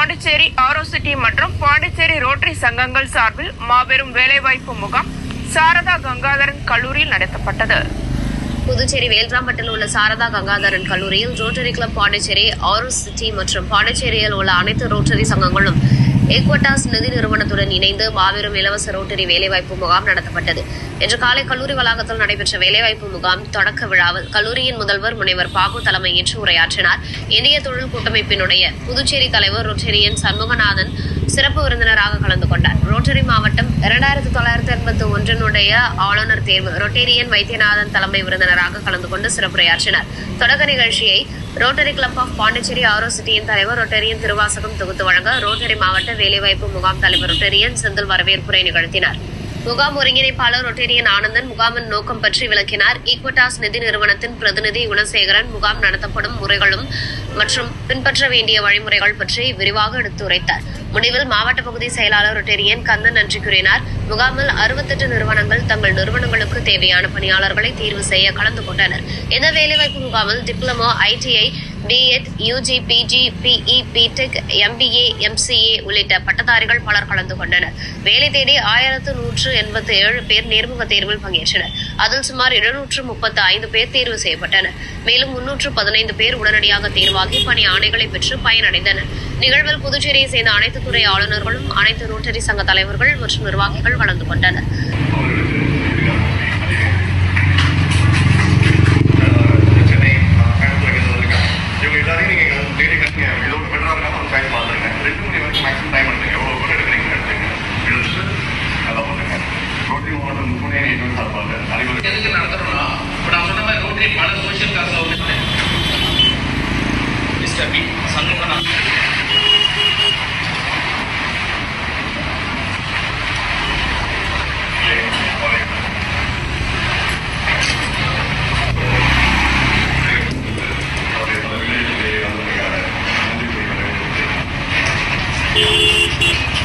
பாண்டிச்சேரி ஆரோசிட்டி மற்றும் பாண்டிச்சேரி ரோட்டரி சங்கங்கள் சார்பில் மாபெரும் வேலைவாய்ப்பு முகாம் சாரதா கங்காதரன் கல்லூரியில் நடத்தப்பட்டது. புதுச்சேரி வேல்ராம்பட்டில் உள்ள சாரதா கங்காதரன் கல்லூரியில் ரோட்டரி கிளப் பாண்டிச்சேரி, ஆரோசிட்டி மற்றும் பாண்டிச்சேரியில் உள்ள அனைத்து ரோட்டரி சங்கங்களும் ஈக்வட்டாஸ் நிதி நிறுவனத்துடன் இணைந்து மாபெரும் இலவச ரோட்டரி வேலைவாய்ப்பு முகாம் நடத்தப்பட்டது. இன்று காலை கல்லூரி வளாகத்தில் நடைபெற்ற வேலைவாய்ப்பு முகாம் தொடக்க விழாவில் கல்லூரியின் முதல்வர் முனைவர் பாபு தலைமையேற்று உரையாற்றினார். இந்திய தொழில் கூட்டமைப்பினுடைய புதுச்சேரி தலைவர் ரோட்டரியன் சண்முகநாதன் சிறப்பு விருந்தினராக கலந்து கொண்டார். ரோட்டரி மாவட்டம் 2981 ஆளுநர் தேர்வு ரொட்டேரியன் வைத்தியநாதன் தலைமை விருந்தினராக கலந்து கொண்டு சிறப்புரையாற்றினார். தொடக்க நிகழ்ச்சியை ரோட்டரி கிளப் ஆஃப் பாண்டிச்சேரி ஆரோசிட்டியின் தலைவர் ரொட்டேரியன் திருவாசகம் தொகுத்து வழங்க ரோட்டரி மாவட்ட வேலைவாய்ப்பு முகாம் தலைவர் ரொட்டேரியன் செந்தில் வரவேற்புரை நிகழ்த்தினார். முகாம் ஒருங்கிணைப்பாளர் ரொட்டேரியன் ஆனந்தன் முகாமின் நோக்கம் பற்றி விளக்கினார். ஈக்வட்டாஸ் நிதி நிறுவனத்தின் பிரதிநிதி குணசேகரன் முகாம் நடத்தப்படும் முறைகளும் மற்றும் பின்பற்ற வேண்டிய வழிமுறைகள் பற்றி விரிவாக எடுத்துரைத்தார். முடிவில் மாவட்ட பகுதி செயலாளர் ரொட்டேரியன் கந்தன் நன்றி கூறினார். முகாமில் 68 நிறுவனங்கள் தங்கள் நிறுவனங்களுக்கு தேவையான பணியாளர்களை தேர்வு செய்ய கலந்து கொண்டனர். இந்த வேலைவாய்ப்பு முகாமில் diploma, ITI, B.Ed, UG, PG, PE, BTech, MBA, MCA உள்ளிட்ட பட்டதாரிகள் பலர் கலந்து கொண்டனர். வேலை தேடி 1187 பேர் நேர்முக தேர்வில் பங்கேற்றனர். அதில் சுமார் 735 பேர் தேர்வு செய்யப்பட்டனர். மேலும் 315 பேர் உடனடியாக தேர்வாகி பணி ஆணைகளை பெற்று பயனடைந்தனர். நிகழ்வில் புதுச்சேரியை சேர்ந்த அனைத்து துறை ஆளுநர்களும் அனைத்து ரோட்டரி சங்க தலைவர்கள் மற்றும் நிர்வாகிகள் கலந்து கொண்டனர். Thank you.